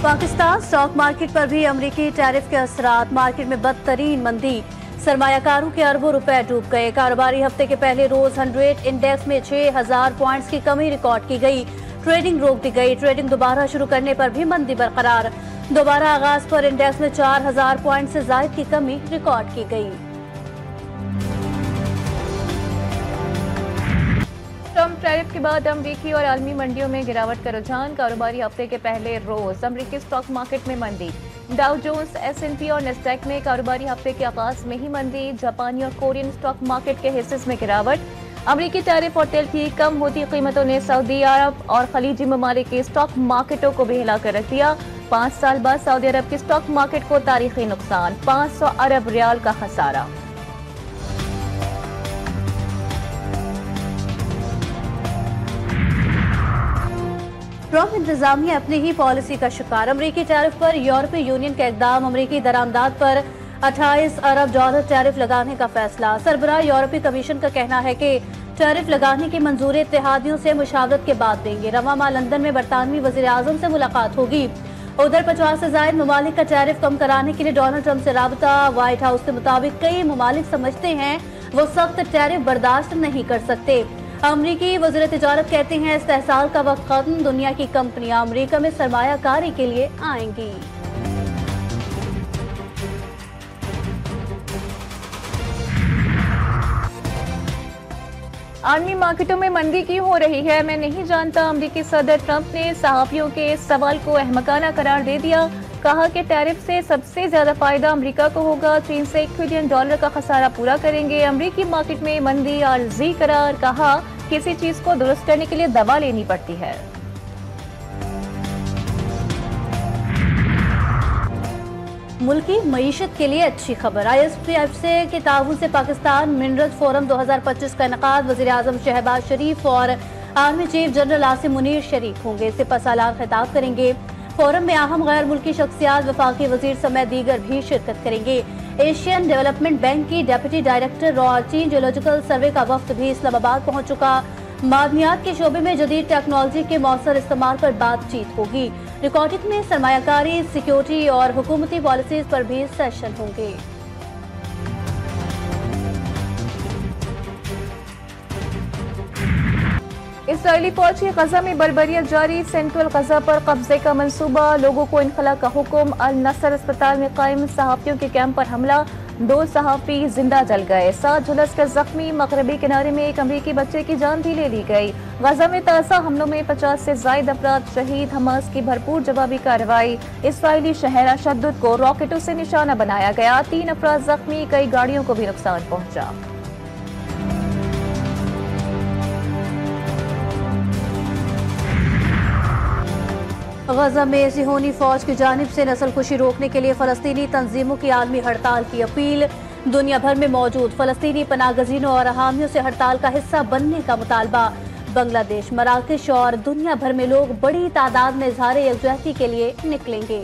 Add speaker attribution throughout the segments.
Speaker 1: Pakistan stock market पर भी अमरीकी टैरिफ के असरात, मार्केट में बदतरीन मंदी, सरमायाकारों के अरबों रुपए डूब गए। कारोबारी हफ्ते के पहले रोज 100 इंडेक्स में 6000 पॉइंट्स की कमी रिकॉर्ड की गई। ट्रेडिंग रोक दी गई। ट्रेडिंग दोबारा शुरू करने पर भी मंदी बरकरार। दोबारा आगाज पर इंडेक्स में 4000 पॉइंट से ज्यादा की कमी रिकॉर्ड की गई।
Speaker 2: ट्रंप टैरिफ के बाद अमरीकी और आलमी मंडियों में गिरावट का रुझान। कारोबारी हफ्ते के पहले रोज अमरीकी स्टॉक मार्केट में मंदी। डाउ जोन्स, S&P और नेस्डैक में कारोबारी हफ्ते के आगाज में ही मंदी। जापानी और कोरियन स्टॉक मार्केट के हिस्से में गिरावट। अमरीकी टैरिफ और तेल की कम होती कीमतों ने सऊदी अरब और खलीजी ममालिक के स्टॉक मार्केटों को भी हिला कर रख दिया। 5 साल बाद सऊदी अरब के स्टॉक मार्केट को तारीखी नुकसान, 500 अरब रियाल का खसारा।
Speaker 1: ट्रंप इंतजामिया अपनी ही पॉलिसी का शिकार। अमरीकी टैरिफ पर यूरोपीय यूनियन का इकदाम। अमरीकी दरामदाद पर 28 अरब डॉलर टैरिफ लगाने का फैसला। सरबराह यूरोपीय कमीशन का कहना है कि टैरिफ लगाने की मंजूरी इत्तेहादियों से मुशावरत के बाद देंगे। रवा माह लंदन में बरतानवी वजीर आजम से मुलाकात होगी। उधर 50 से ज्यादा ममालिक का टैरिफ कम कराने के लिए डोनाल्ड ट्रंप से राबता। व्हाइट हाउस के मुताबिक कई ममालिक समझते हैं वो सख्त टैरिफ बर्दाश्त नहीं कर सकते। अमरीकी वज़ीर तिजारत कहते हैं इस्तेहसाल का वक्त खत्म। दुनिया की कंपनियां अमरीका में सरमायाकारी के लिए आएंगी।
Speaker 2: आलमी मार्केटों में मंदी क्यों हो रही है, मैं नहीं जानता। अमरीकी सदर ट्रंप ने सहाफियों के इस सवाल को अहमकाना करार दे दिया। कहा कि टैरिफ से सबसे ज्यादा फायदा अमेरिका को होगा। चीन से $1 ट्रिलियन का खसारा पूरा करेंगे। अमरीकी मार्केट में मंदी आर्जी करार। कहा किसी चीज को दुरुस्त करने के लिए दवा लेनी पड़ती है।
Speaker 1: मुल्की मईशत के लिए अच्छी खबर। ISPF से के ताउन से पाकिस्तान मिनरल फोरम 2025 का इनकाद। वज़ीर आज़म शहबाज शरीफ और army chief general Asim Munir शरीक होंगे। सिपहसालार खिताब करेंगे। फोरम में अहम गैर मुल्की शख्सियात, वफाकी वजीर समेत दीगर भी शिरकत करेंगे। एशियन डेवलपमेंट बैंक की डेप्यूटी डायरेक्टर और चीन जियोलॉजिकल सर्वे का वफ्द भी इस्लामाबाद पहुंच चुका। मादनियात के शोबे में जदीद टेक्नोलॉजी के मौसर इस्तेमाल पर बातचीत होगी। रिकॉर्डिंग में सरमायाकारी, सिक्योरिटी और हुकूमती पॉलिसीज पर भी सेशन होंगे।
Speaker 2: इसराइली फौज की गजा में बर्बरियत जारी। सेंट्रल गजा पर कब्जे का मंसूबा। लोगों को इनखला का हुक्म। अल नसर अस्पताल में कायम सहाफियों के कैंप पर हमला। 2 सहाफी जिंदा जल गए। 7 झुलस कर जख्मी। मगरबी किनारे में एक अमरीकी बच्चे की जान भी ले ली गई। गजा में ताज़ा हमलों में 50 से ज्यादा अफराद शहीद। हमास की भरपूर जवाबी कार्रवाई। इसराइली शहर अशद्दुद को रॉकेटों से निशाना बनाया गया। 3 अफराद जख्मी। कई गाड़ियों को भी नुकसान पहुंचा।
Speaker 1: गजा में सिहोनी फौज की जानिब से नस्लकुशी रोकने के लिए फलस्तीनी तंजीमों की आलमी हड़ताल की अपील। दुनिया भर में मौजूद फलस्तीनी पनाहगजीनों और हामियों से हड़ताल का हिस्सा बनने का मुतालबा। बांग्लादेश, मराकश और दुनिया भर में लोग बड़ी तादाद में इजहार यकजहती के लिए निकलेंगे।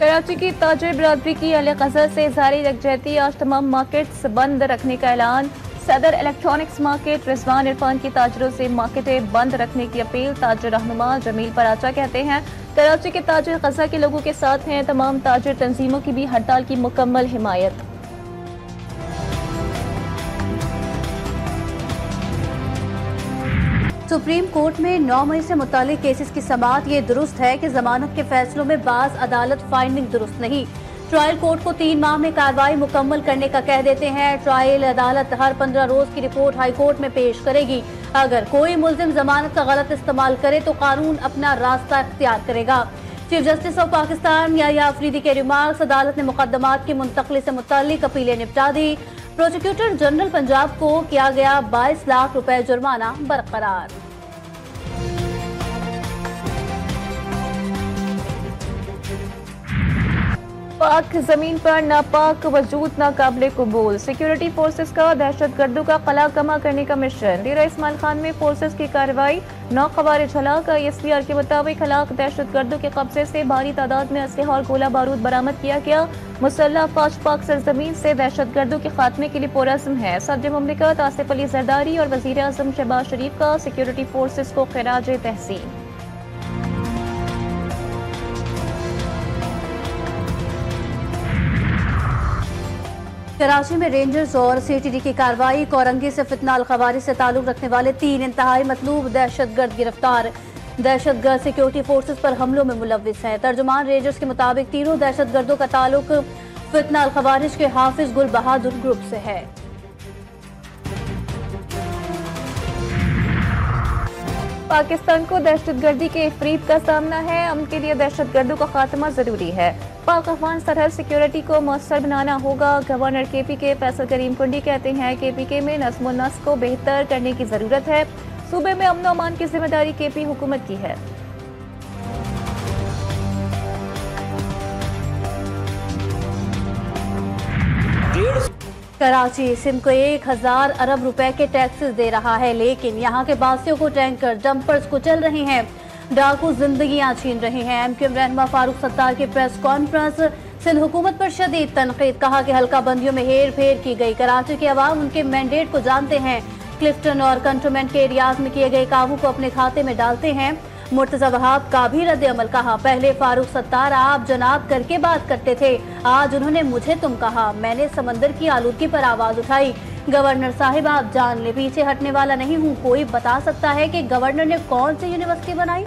Speaker 2: कराची की ताजिर बरादरी की अहले गजा से इजहार यकजहती। आज तमाम मार्केट्स बंद रखने का ऐलान। सदर इलेक्ट्रॉनिक्स मार्केट रिजवान इरफान की ताजरों से मार्केटें बंद रखने की अपील। ताजिर रहनुमा जमील पराचा कहते हैं कराची के ताजिर गजा के लोगों के साथ हैं। तमाम ताजिर तंजीमों की भी हड़ताल की मुकम्मल हिमायत।
Speaker 1: सुप्रीम कोर्ट में 9 मई से मुतालिक केसेस की समाअत। ये दुरुस्त है कि जमानत के फैसलों में बाज अदालत फाइंडिंग दुरुस्त नहीं। ट्रायल कोर्ट को 3 माह में कार्रवाई मुकम्मल करने का कह देते हैं। ट्रायल अदालत हर 15 रोज की रिपोर्ट हाई कोर्ट में पेश करेगी। अगर कोई मुल्जिम जमानत का गलत इस्तेमाल करे तो कानून अपना रास्ता इख्तियार करेगा। चीफ जस्टिस ऑफ पाकिस्तान या अफरीदी के रिमार्क्स। अदालत ने मुकदमात की मुंतकली से मुताल्लिक अपीलें निपटा दी। प्रोसिक्यूटर जनरल पंजाब को किया गया 22 लाख रुपए जुर्माना बरकरार।
Speaker 2: पाक जमीन पर नापाक वजूद नाकाबिले कबूल। सिक्योरिटी फोर्सेस का दहशतगर्दों का कला कमा करने का मिशन। डेरा इस्माइल खान में फोर्सेस की कार्रवाई। 9 खवारिज हलाक। ISPR के मुताबिक हलाक दहशतगर्दों के कब्जे से भारी तादाद में असलहा और गोला बारूद बरामद किया गया। मुसल्लह फौज पाक सरजमीन से दहशतगर्दों के खात्मे के लिए पुरअज़्म है। सदर मुमलिकत आसिफ अली जरदारी और वज़ीर आज़म शहबाज शरीफ का सिक्योरिटी फोर्सेस को खिराज तहसीन।
Speaker 1: कराची में रेंजर्स और CTD की कार्रवाई। कोरंगी से फितना अल खवारिज से ताल्लुक रखने वाले 3 इंतहाई मतलूब दहशतगर्द गिरफ्तार। दहशतगर्द सिक्योरिटी फोर्सेस पर हमलों में मुलव्विस हैं। तर्जुमान रेंजर्स के मुताबिक तीनों दहशतगर्दों का ताल्लुक फितना अल खवारिज के हाफिज गुल बहादुर ग्रुप से है।
Speaker 2: पाकिस्तान को दहशतगर्दी के इफरीत का सामना है। अमन के लिए दहशतगर्दों का खात्मा जरूरी है। पाक अफगान सरहद सिक्योरिटी को मौसर बनाना होगा। गवर्नर KPK फैसल करीम कुंडी कहते हैं KPK में नज़्म व नस्क को बेहतर करने की जरूरत है। सूबे में अमन व अमान की जिम्मेदारी KP हुकूमत की है।
Speaker 1: कराची सिंध को 1000 अरब रुपए के टैक्सेस दे रहा है, लेकिन यहाँ के बासियों को टैंकर डंपर्स कुचल रहे हैं। डाकू जिंदगियां छीन रहे हैं। MQM रहनुमा फारूक सत्तार की प्रेस कॉन्फ्रेंस। सिंध हुकूमत पर शदीद तनकीद। कहा कि हल्का बंदियों में हेर फेर की गई। कराची के अवाम उनके मैंडेट को जानते हैं। क्लिफ्टन और कंटोनमेंट के एरियाज में किए गए कामों को अपने खाते में डालते हैं। मुर्तजा वहाब का भी रद्द अमल। कहा पहले फारूक सत्तार आप जनाब करके बात करते थे, आज उन्होंने मुझे तुम कहा। मैंने समंदर की आलूदगी पर आवाज उठाई। गवर्नर साहिब आप जान ले, पीछे हटने वाला नहीं हूँ। कोई बता सकता है कि गवर्नर ने कौन सी यूनिवर्सिटी बनाई?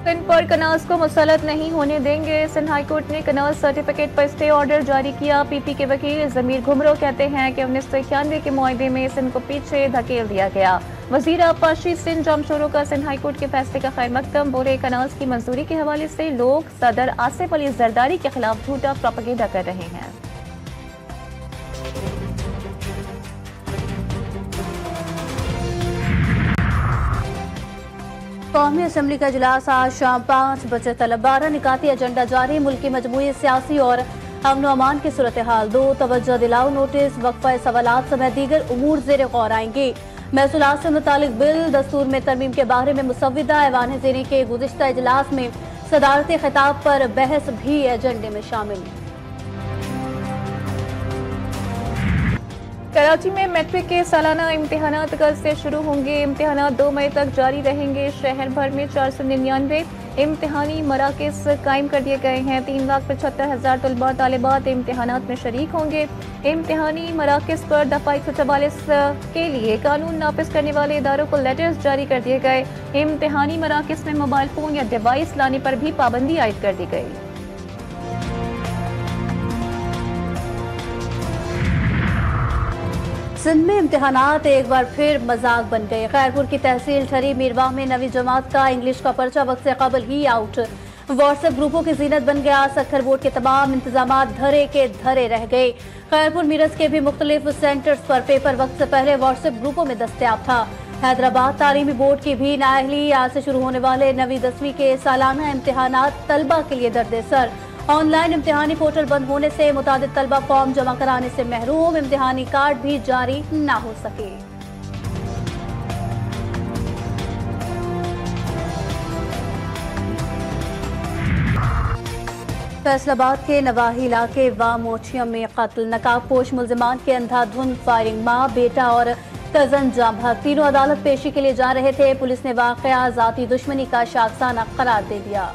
Speaker 2: सिंध पर कनाज को मुसलत नहीं होने देंगे। सिंध हाईकोर्ट ने कनाज सर्टिफिकेट पर स्टे ऑर्डर जारी किया। PP के वकील जमीर घुमरो कहते हैं कि 1991 के मुआहदे में सिंध को पीछे धकेल दिया गया। वजीर आबपाशी सिंध जामशोरो का सिंध हाईकोर्ट के फैसले का खैर मकदम। बोले कनाज की मंजूरी के हवाले से लोग सदर आसिफ अली जरदारी के खिलाफ झूठा प्रोपेगेंडा कर रहे हैं।
Speaker 1: कौमी असम्बली का इजलास आज शाम 5 बजे तलब। 12 निकाती एजेंडा जारी। मुल्क की मजमूई सियासी और अमन व अमान की सूरत हाल। 2 तवज्जो दिलाओ नोटिस, वक्फा सवालात समेत दीगर उमूर ज़ेर गौर आएंगे। महसूलात से मुतालिक बिल, दस्तूर में तरमीम के बारे में मुसव्विदा ऐवान ज़ेरी के गुज़िश्ता इजलास में सदारती खिताब पर बहस भी एजेंडे में शामिल।
Speaker 2: कराची में मैट्रिक के सालाना इम्तिहानात कल से शुरू होंगे। इम्तिहानात 2 मई तक जारी रहेंगे। शहर भर में 499 इम्तिहानी मराकज़ कायम कर दिए गए हैं। 3,75,000 तलबा तालिबात इम्तिहानात में शरीक होंगे। इम्तिहानी मराकज़ पर दफ़ा 144 के लिए कानून नाफिज करने वाले इदारों को लेटर्स जारी कर दिए गए। इम्तिहानी मराकज़ में मोबाइल फ़ोन या डिवाइस लाने पर भी पाबंदी आयद कर दी गई।
Speaker 1: सिंध में इम्तिहानात एक बार फिर मजाक बन गए। खैरपुर की तहसील ठरी मीरवाह में 9वीं जमात का इंग्लिश का पर्चा वक्त से कबल ही आउट। व्हाट्सएप ग्रुपों की जीनत बन गया। सखर बोर्ड के तमाम इंतजाम धरे के धरे रह गए। खैरपुर मीरज के भी मुख्तलिफ सेंटर्स पर पेपर वक्त से पहले व्हाट्सएप ग्रुपों में दस्तयाब था। हैदराबाद तालीमी बोर्ड की भी नाअहली। आज से शुरू होने वाले 9वीं 10वीं के सालाना इम्तिहानात तलबा के लिए दर्द सर। ऑनलाइन इम्तिहानी पोर्टल बंद होने से मुतादिद तलबा फॉर्म जमा कराने से महरूम। इम्तिहानी कार्ड भी जारी न हो सके। फैसलाबाद के नवाही इलाके वामोचियम में कत्ल। नकाबपोश मुल्जिमान के अंधाधुंध फायरिंग। माँ, बेटा और कजन जाम भग तीनों अदालत पेशी के लिए जा रहे थे। पुलिस ने वाकया जाती दुश्मनी का शाखसाना करार दे दिया।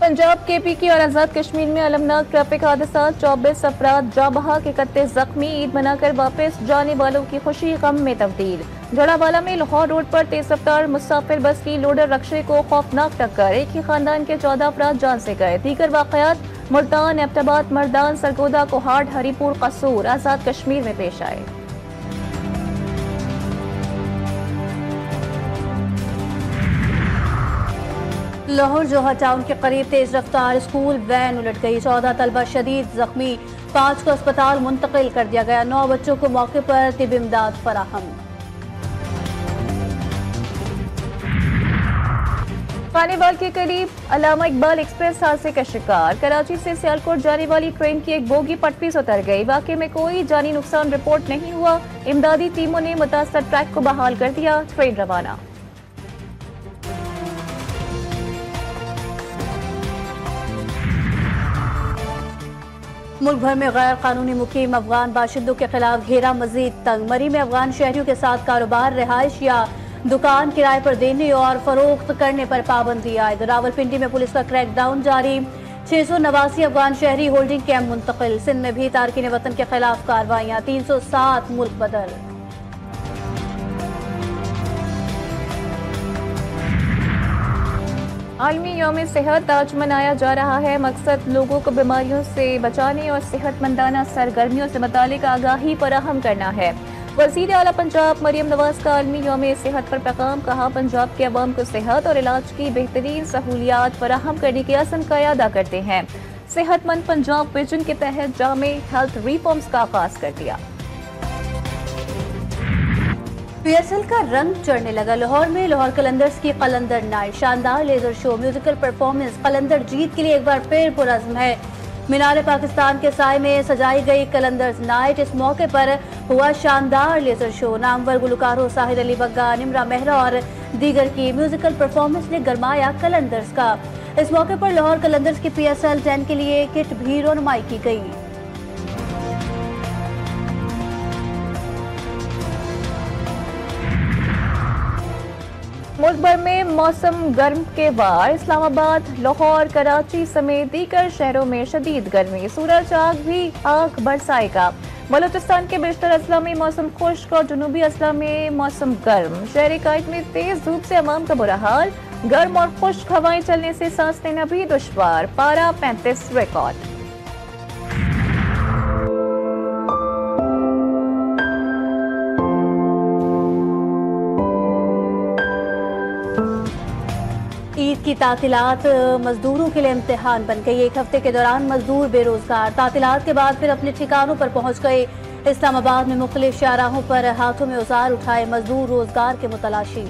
Speaker 2: पंजाब KPK और आज़ाद कश्मीर में अलमनाक ट्रैफिक हादसा। 24 अफराद जा बहक, 31 जख्मी। ईद मनाकर वापस जाने वालों की खुशी गम में तब्दील। जड़ावाला में लाहौर रोड पर तेज रफ्तार मुसाफिर बस की लोडर रक्शे को खौफनाक टक्कर। एक ही खानदान के 14 अफराद जान से गए। दीगर वाकयात मुल्तान, एबटाबाद, मर्दान, सरगोदा, कोहाट, हरीपुर, कसूर आज़ाद कश्मीर में पेश आए। लाहौर जोहा टाउन के करीब तेज रफ्तार स्कूल वैन उलट गई। 14 तलबा शदीद जख्मी।
Speaker 1: 5 को अस्पताल मुंतकिल कर दिया गया। 9 बच्चों को मौके पर तिब्बी इमदाद फराहम।
Speaker 2: खानेवाल के करीब अल्लामा इकबाल एक्सप्रेस हादसे का शिकार। कराची से सियालकोट जाने वाली ट्रेन की एक बोगी पटरी से उतर गई। वाकई में कोई जानी नुकसान रिपोर्ट नहीं हुआ। इमदादी टीमों ने मुतासर ट्रैक को बहाल कर दिया। ट्रेन रवाना।
Speaker 1: मुल्क भर में गैर कानूनी मुकीम अफगान बाशिंदों के खिलाफ घेरा मजीद तंग। मरी में अफगान शहरियों के साथ कारोबार, रिहाइश या दुकान किराए पर देने और फरोख्त करने पर पाबंदी आयद। रावलपिंडी में पुलिस का क्रैकडाउन जारी। 689 अफगान शहरी होल्डिंग कैंप मुंतकिल। सिंध में भी तारकीन वतन के खिलाफ कार्रवाइयां। 307 मुल्क बदल।
Speaker 2: आलमी यौम सेहत आज मनाया जा रहा है। मकसद लोगों को बीमारियों से बचाने और सेहतमंदाना सरगर्मियों से मुतालिक आगाही फराहम करना है। वज़ीर आला पंजाब मरियम नवाज का आलमी यौम सेहत पर पैगाम। कहा, पंजाब के अवाम को सेहत और इलाज की बेहतरीन सहूलियात फराहम करने की अज़्म का अदा करते हैं। सेहतमंद पंजाब विजन के तहत जामे हेल्थ रिफॉर्म्स का आगाज कर दिया।
Speaker 1: PSL का रंग चढ़ने लगा। लाहौर में लाहौर कलंदर्स की कलंदर नाइट, शानदार लेजर शो, म्यूजिकल परफॉर्मेंस। कलंदर जीत के लिए एक बार फिर पुरज़्म है। मीनार पाकिस्तान के साय में सजाई गई कलंदर्स नाइट। इस मौके पर हुआ शानदार लेजर शो। नामवर गुलकारों साहिर अली बग्गा, निमरा मेहरा और दीगर की म्यूजिकल परफॉर्मेंस ने गरमाया कलंदर्स का। इस मौके पर लाहौर कलंदर्स की PSL 10 के लिए किट भी रौनमाई की गई।
Speaker 2: मुल्क भर में मौसम गर्म के बाद इस्लामाबाद, लाहौर, कराची समेत दीगर शहरों में शदीद गर्मी। सूरज आग भी आग बरसाएगा। बलूचिस्तान के बेशतर अजला में मौसम खुश्क और जनूबी अजला में मौसम गर्म। शहर कायद में तेज धूप से अवाम का बुरा हाल। गर्म और खुश्क हवाएं चलने से सांस लेना भी दुश्वार। पारा 35 रिकॉर्ड।
Speaker 1: ईद की तातीलात मजदूरों के लिए इम्तिहान बन गई। एक हफ्ते के दौरान मजदूर बेरोजगार। तातीलात के बाद फिर अपने ठिकानों पर पहुंच गए। इस्लामाबाद में मुख्तलिफ शाहराहों पर हाथों में औजार उठाए मजदूर रोजगार के मुतलाशी।